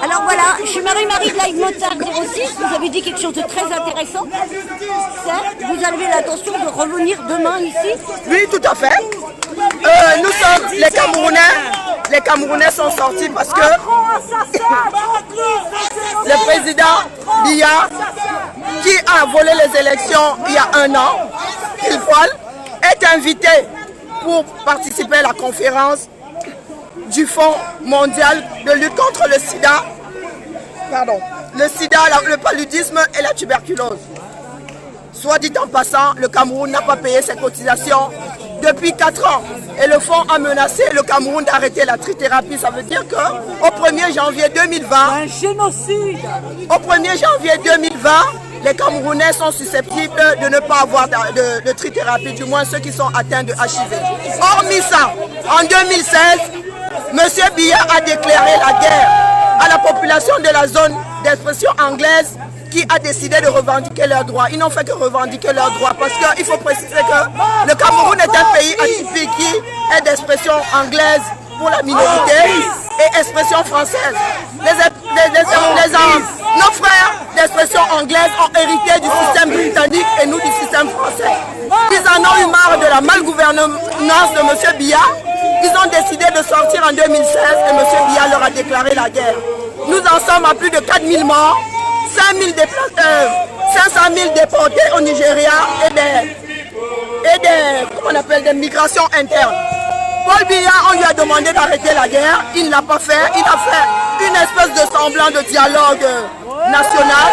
Alors voilà, je suis Marie-Marie de Live Mozart 06. Vous avez dit quelque chose de très intéressant. Vous avez l'intention de revenir demain ici? Oui, tout à fait. Nous sommes les Camerounais. Les Camerounais sont sortis parce que le président Biya, qui a volé les élections il y a 1 an, il voile, est invité pour participer à la conférence du Fonds mondial de lutte contre le sida, le paludisme et la tuberculose. Soit dit en passant, le Cameroun n'a pas payé ses cotisations depuis 4 ans. Et le fonds a menacé le Cameroun d'arrêter la trithérapie. Ça veut dire qu'au 1er janvier 2020, un génocide. Au 1er janvier 2020, les Camerounais sont susceptibles de ne pas avoir de trithérapie, du moins ceux qui sont atteints de HIV. Hormis ça, en 2016, M. Biya a déclaré la guerre à la population de la zone d'expression anglaise qui a décidé de revendiquer leurs droits. Ils n'ont fait que revendiquer leurs droits parce qu'il faut préciser que le Cameroun est un pays atypique qui est d'expression anglaise pour la minorité et expression française. Nos frères d'expression anglaise ont hérité du système britannique et nous du système français. Ils en ont eu marre de la malgouvernance de M. Biya. Ils ont décidé de sortir en 2016 et M. Biya leur a déclaré la guerre. Nous en sommes à plus de 4000 morts, 500 000 déportés au Nigeria et des migrations internes. Paul Biya, on lui a demandé d'arrêter la guerre, il ne l'a pas fait, il a fait une espèce de semblant de dialogue national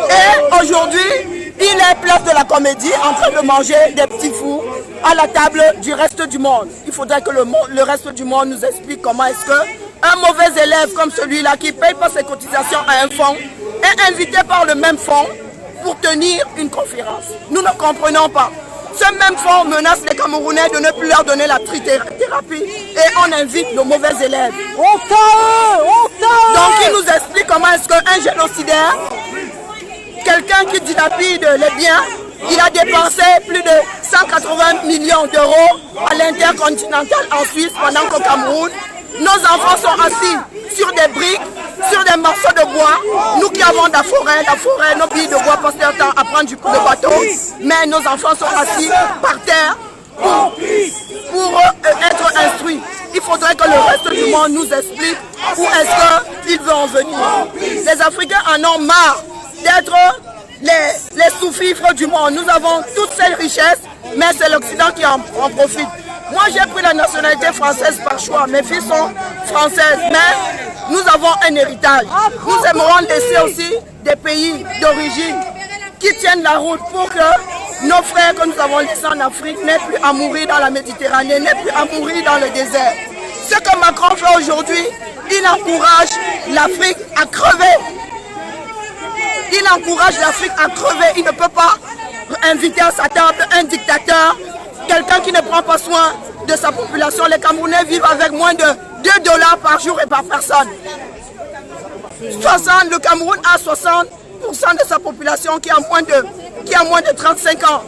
et aujourd'hui, il est place de la comédie en train de manger des petits fous à la table du reste du monde. Il faudrait que le reste du monde nous explique comment est-ce qu'un mauvais élève comme celui-là qui ne paye pas ses cotisations à un fonds est invité par le même fonds pour tenir une conférence. Nous ne comprenons pas. Ce même fonds menace les Camerounais de ne plus leur donner la trithérapie et on invite nos mauvais élèves. Donc il nous explique comment est-ce qu'un génocidaire, quelqu'un qui dilapide les biens, il a dépensé plus de 180 millions d'euros à l'intercontinental en Suisse pendant qu'au Cameroun, nos enfants sont assis sur des briques, sur des morceaux de bois. Nous qui avons de la forêt, nos billes de bois passent leur temps à prendre le bateau. Mais nos enfants sont assis par terre pour être instruits. Il faudrait que le reste du monde nous explique où est-ce qu'il veut en venir. Les Africains en ont marre d'être les sous-fifres du monde. Nous avons toutes ces richesses, mais c'est l'Occident qui en profite. Moi, j'ai pris la nationalité française par choix. Mes filles sont françaises, mais nous avons un héritage. Nous aimerons laisser aussi des pays d'origine qui tiennent la route pour que nos frères que nous avons laissés en Afrique n'aient plus à mourir dans la Méditerranée, n'aient plus à mourir dans le désert. Ce que Macron fait aujourd'hui, il encourage l'Afrique à crever. Il encourage l'Afrique à crever. Il ne peut pas inviter à sa table un dictateur, quelqu'un qui ne prend pas soin de sa population. Les Camerounais vivent avec moins de 2 $ par jour et par personne. Le Cameroun a 60% de sa population qui a moins de 35 ans.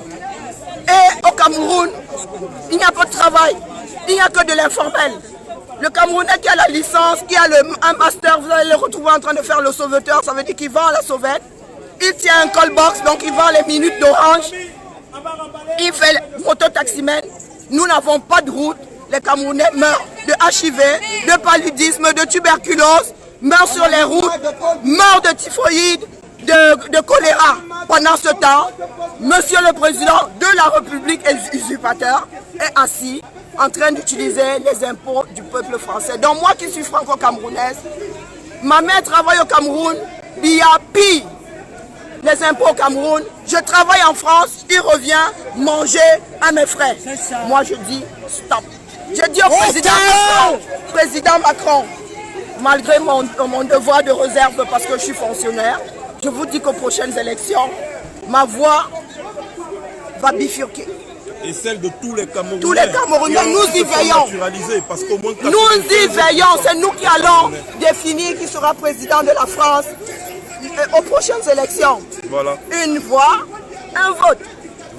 Et au Cameroun, il n'y a pas de travail, il n'y a que de l'informel. Le Camerounais qui a la licence, qui a un master, vous allez le retrouver en train de faire le sauveteur, ça veut dire qu'il vend à la sauvette. Il tient un call box, donc il vend les minutes d'orange. Il fait moto-taximène. Nous n'avons pas de route. Les Camerounais meurent de HIV, de paludisme, de tuberculose, meurent sur les routes, meurent de typhoïde, de choléra. Pendant ce temps, Monsieur le Président de la République usurpateur est assis en train d'utiliser les impôts du peuple français. Donc moi qui suis franco-camerounaise, ma mère travaille au Cameroun, Biya pille les impôts au Cameroun, je travaille en France, il revient manger à mes frères. Moi je dis stop. Je dis au président Macron, malgré mon devoir de réserve parce que je suis fonctionnaire, je vous dis qu'aux prochaines élections, ma voix va bifurquer. Et celle de tous les Camerounais. Tous les Camerounais, nous y veillons. Parce qu'au moins nous y veillons, c'est nous qui allons définir qui sera président de la France aux prochaines élections. Voilà. Une voix, un vote.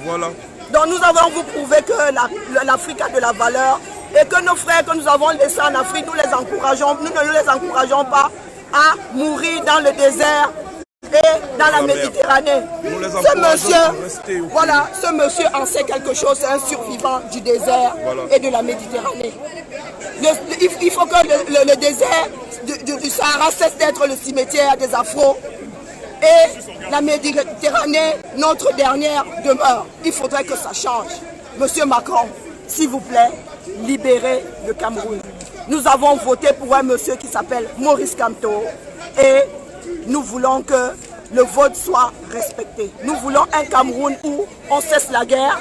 Voilà. Donc nous avons vous prouvé que l'Afrique a de la valeur et que nos frères que nous avons laissés en Afrique, nous les encourageons, nous ne les encourageons pas à mourir dans le désert et dans la Méditerranée. Ce monsieur, voilà, ce monsieur en sait quelque chose, c'est un survivant du désert et de la Méditerranée. Il faut que le désert du Sahara cesse d'être le cimetière des Afros et la Méditerranée, notre dernière demeure. Il faudrait que ça change. Monsieur Macron, s'il vous plaît, libérez le Cameroun. Nous avons voté pour un monsieur qui s'appelle Maurice Kamto et nous voulons que le vote soit respecté. Nous voulons un Cameroun où on cesse la guerre.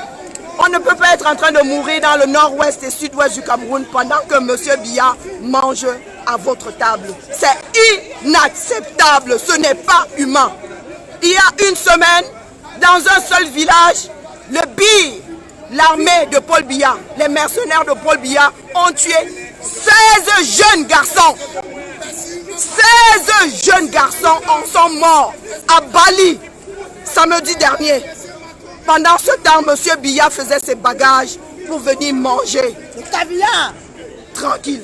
On ne peut pas être en train de mourir dans le nord-ouest et sud-ouest du Cameroun pendant que M. Biya mange à votre table. C'est inacceptable, ce n'est pas humain. Il y a une semaine, dans un seul village, le BIR, l'armée de Paul Biya, les mercenaires de Paul Biya ont tué 16 jeunes garçons. 16 jeunes garçons en sont morts à Bali samedi dernier. Pendant ce temps, M. Biya faisait ses bagages pour venir manger. Tranquille.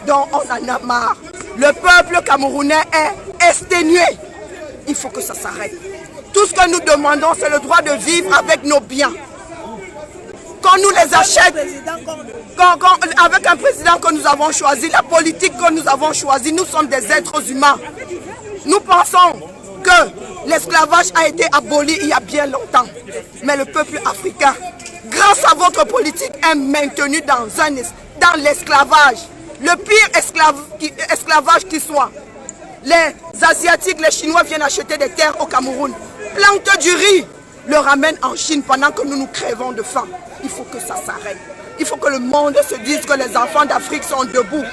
Donc on en a marre. Le peuple camerounais est exténué. Il faut que ça s'arrête. Tout ce que nous demandons, c'est le droit de vivre avec nos biens. Quand nous les achète, avec un président que nous avons choisi, la politique que nous avons choisie, nous sommes des êtres humains. Nous pensons que l'esclavage a été aboli il y a bien longtemps. Mais le peuple africain, grâce à votre politique, est maintenu dans l'esclavage. Le pire esclavage qui soit. Les Asiatiques, les Chinois viennent acheter des terres au Cameroun, plantent du riz, le ramènent en Chine pendant que nous crevons de faim. Il faut que ça s'arrête. Il faut que le monde se dise que les enfants d'Afrique sont debout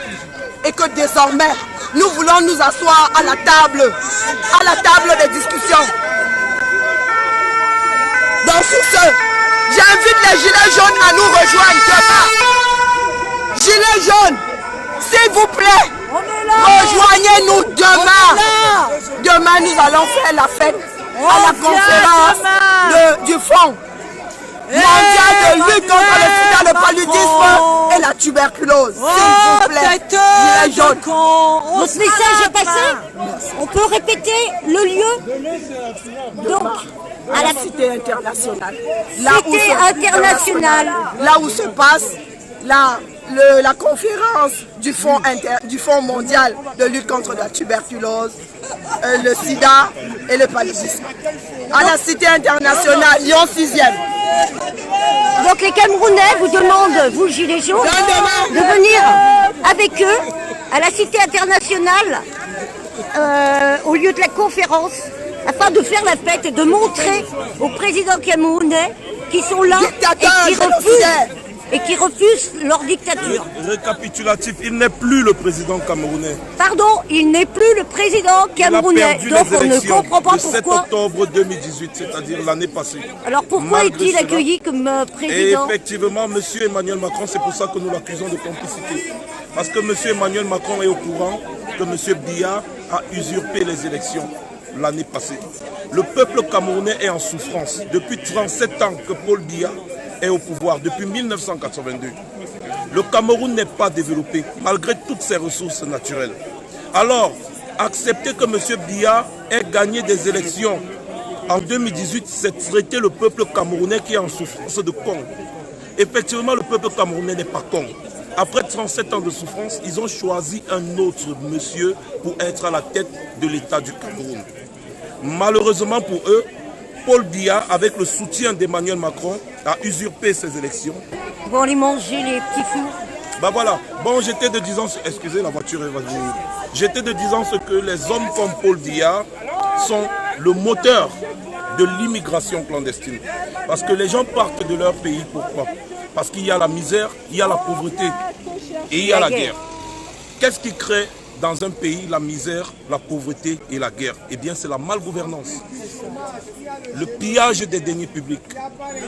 et que désormais, nous voulons nous asseoir à la table des discussions. Donc sur ce, j'invite les gilets jaunes à nous rejoindre demain. Gilets jaunes, s'il vous plaît, rejoignez-nous demain. Demain, nous allons faire la fête à la conférence du Fonds mondial de lutte contre le sida, le paludisme et la tuberculose. S'il vous plaît, gilets jaunes. Votre message est passé. On peut répéter le lieu. Donc, à la Cité internationale. Cité internationale. Là où se passe la conférence du Fonds mondial de lutte contre la tuberculose, le sida et le paludisme. À la Cité internationale, Lyon 6e. Donc les Camerounais vous demandent, vous Gilets jaunes, de venir avec eux à la Cité internationale au lieu de la conférence afin de faire la fête et de montrer aux présidents camerounais qui sont là et qui refusent leur dictature. Récapitulatif, il n'est plus le président camerounais. Pardon, il n'est plus le président camerounais. Donc on ne comprend pas pourquoi. Le 7 octobre 2018, c'est-à-dire l'année passée. Alors pourquoi est-il accueilli comme président? Et effectivement, M. Emmanuel Macron, c'est pour ça que nous l'accusons de complicité. Parce que M. Emmanuel Macron est au courant que M. Biya a usurpé les élections l'année passée. Le peuple camerounais est en souffrance. Depuis 37 ans que Paul Biya est au pouvoir, depuis 1982. Le Cameroun n'est pas développé, malgré toutes ses ressources naturelles. Alors, accepter que M. Biya ait gagné des élections en 2018, c'est traiter le peuple camerounais qui est en souffrance de con. Effectivement, le peuple camerounais n'est pas con. Après 37 ans de souffrance, ils ont choisi un autre monsieur pour être à la tête de l'État du Cameroun. Malheureusement pour eux, Paul Biya, avec le soutien d'Emmanuel Macron, a usurpé ces élections. Ils vont aller manger les petits fours. Bah voilà, bon, j'étais de 10 ans, excusez, la voiture est venue. J'étais de 10 ans ce que les hommes comme Paul Biya sont le moteur de l'immigration clandestine. Parce que les gens partent de leur pays, pourquoi? Parce qu'il y a la misère, il y a la pauvreté et il y a la guerre. Qu'est-ce qui crée dans un pays la misère, la pauvreté et la guerre? Eh bien, c'est la malgouvernance. Le pillage des deniers publics.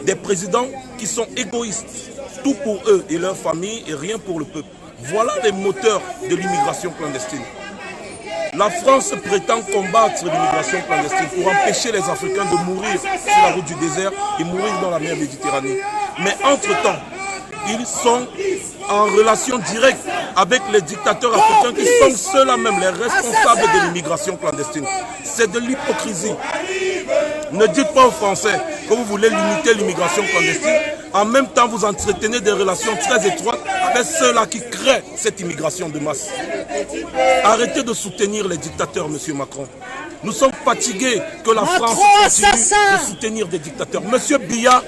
Des présidents qui sont égoïstes. Tout pour eux et leur famille et rien pour le peuple. Voilà les moteurs de l'immigration clandestine. La France prétend combattre l'immigration clandestine pour empêcher les Africains de mourir sur la route du désert et mourir dans la mer Méditerranée. Mais entre-temps, ils sont en relation directe avec les dictateurs africains qui sont ceux-là même les responsables de l'immigration clandestine. C'est de l'hypocrisie. Ne dites pas aux Français que vous voulez limiter l'immigration clandestine. En même temps, vous entretenez des relations très étroites avec ceux-là qui créent cette immigration de masse. Arrêtez de soutenir les dictateurs, M. Macron. Nous sommes fatigués que la France continue de soutenir des dictateurs. M. Biya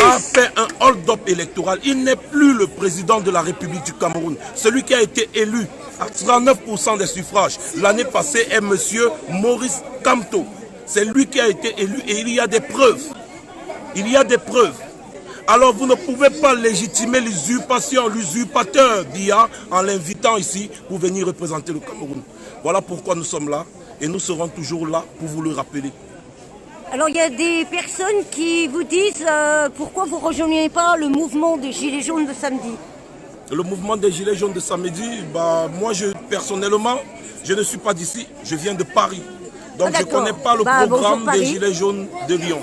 a fait un hold-up électoral. Il n'est plus le président de la République du Cameroun. Celui qui a été élu à 39% des suffrages l'année passée est M. Maurice Kamto. C'est lui qui a été élu et il y a des preuves. Il y a des preuves. Alors vous ne pouvez pas légitimer l'usurpation, l'usurpateur Biya en l'invitant ici pour venir représenter le Cameroun. Voilà pourquoi nous sommes là et nous serons toujours là pour vous le rappeler. Alors il y a des personnes qui vous disent pourquoi vous ne rejoignez pas le mouvement des Gilets jaunes de samedi. Le mouvement des Gilets jaunes de samedi, moi personnellement, je ne suis pas d'ici, je viens de Paris. Donc je ne connais pas le programme des Gilets jaunes de Lyon.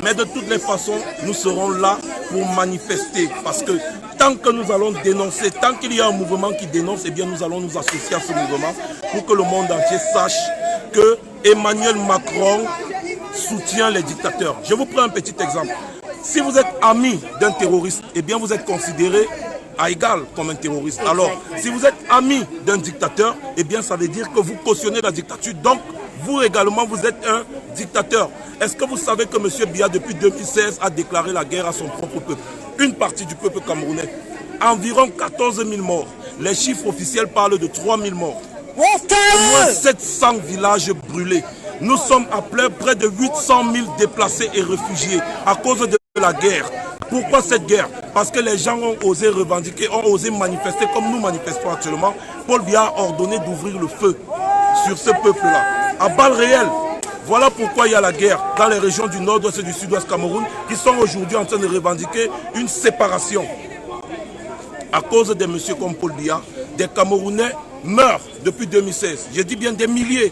Mais de toutes les façons, nous serons là pour manifester. Parce que tant que nous allons dénoncer, tant qu'il y a un mouvement qui dénonce, eh bien nous allons nous associer à ce mouvement pour que le monde entier sache que Emmanuel Macron soutient les dictateurs. Je vous prends un petit exemple. Si vous êtes ami d'un terroriste, eh bien vous êtes considéré à égal comme un terroriste. Alors, si vous êtes ami d'un dictateur, eh bien ça veut dire que vous cautionnez la dictature. Donc, vous également, vous êtes un dictateur. Est-ce que vous savez que M. Biya, depuis 2016, a déclaré la guerre à son propre peuple? Une partie du peuple camerounais. Environ 14 000 morts. Les chiffres officiels parlent de 3 000 morts. Au moins 700 villages brûlés. Nous sommes à près de 800 000 déplacés et réfugiés à cause de la guerre. Pourquoi cette guerre? Parce que les gens ont osé revendiquer, ont osé manifester comme nous manifestons actuellement. Paul Biya a ordonné d'ouvrir le feu sur ce peuple-là, à balles réelles. Voilà pourquoi il y a la guerre dans les régions du nord-ouest et du sud-ouest Cameroun qui sont aujourd'hui en train de revendiquer une séparation. À cause des messieurs comme Paul Biya, des Camerounais meurent depuis 2016. Je dis bien des milliers.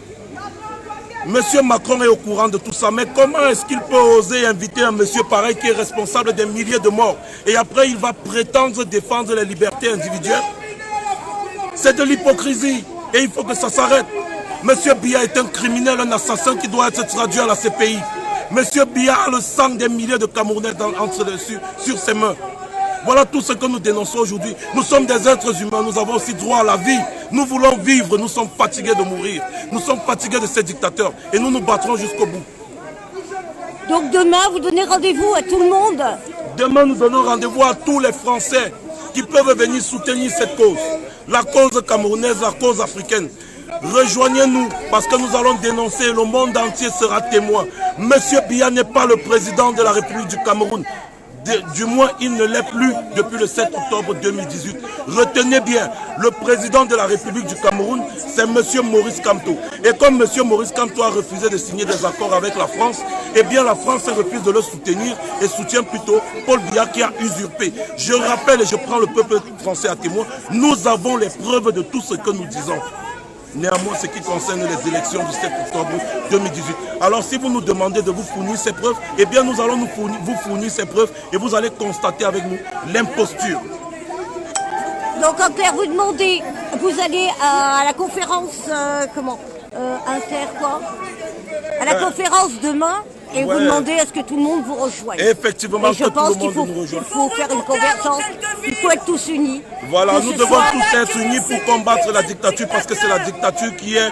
Monsieur Macron est au courant de tout ça, mais comment est-ce qu'il peut oser inviter un monsieur pareil qui est responsable des milliers de morts et après il va prétendre défendre les libertés individuelles? C'est de l'hypocrisie et il faut que ça s'arrête. Monsieur Biya est un criminel, un assassin qui doit être traduit à la CPI. Monsieur Biya a le sang des milliers de Camerounais sur ses mains. Voilà tout ce que nous dénonçons aujourd'hui. Nous sommes des êtres humains, nous avons aussi droit à la vie. Nous voulons vivre, nous sommes fatigués de mourir. Nous sommes fatigués de ces dictateurs et nous nous battrons jusqu'au bout. Donc demain, vous donnez rendez-vous à tout le monde? Demain, nous donnons rendez-vous à tous les Français qui peuvent venir soutenir cette cause. La cause camerounaise, la cause africaine. Rejoignez-nous parce que nous allons dénoncer, le monde entier sera témoin. Monsieur Biya n'est pas le président de la République du Cameroun. Du moins, il ne l'est plus depuis le 7 octobre 2018. Retenez bien, le président de la République du Cameroun, c'est M. Maurice Kamto. Et comme M. Maurice Kamto a refusé de signer des accords avec la France, eh bien la France refuse de le soutenir et soutient plutôt Paul Biya qui a usurpé. Je rappelle et je prends le peuple français à témoin, nous avons les preuves de tout ce que nous disons. Néanmoins, ce qui concerne les élections du 7 octobre 2018. Alors, si vous nous demandez de vous fournir ces preuves, eh bien, nous allons vous fournir ces preuves et vous allez constater avec nous l'imposture. Donc, en clair, vous demandez, vous allez à la conférence, à la conférence demain, et vous demandez à ce que tout le monde vous rejoigne. Effectivement, et je pense qu'il faut faire une convergence, il faut être tous unis. Voilà, nous devons tous être unis pour combattre la dictature, parce que c'est la dictature qui est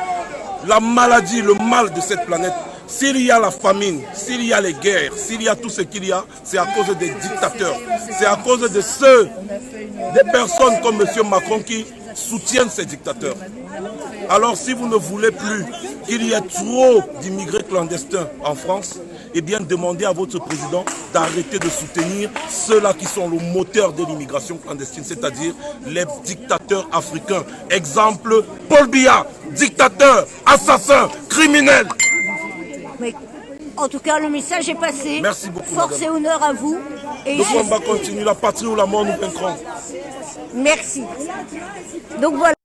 la maladie, le mal de cette planète. S'il y a la famine, s'il y a les guerres, s'il y a tout ce qu'il y a, c'est à cause des dictateurs. C'est à cause de des personnes comme M. Macron qui soutiennent ces dictateurs. Alors si vous ne voulez plus qu'il y ait trop d'immigrés clandestins en France, eh bien demandez à votre président d'arrêter de soutenir ceux-là qui sont le moteur de l'immigration clandestine, c'est-à-dire les dictateurs africains. Exemple, Paul Biya, dictateur, assassin, criminel. Mais en tout cas, le message est passé. Merci beaucoup. Force et honneur à vous. Et le combat continue, la patrie ou la mort nous vaincrons. Merci. Donc voilà.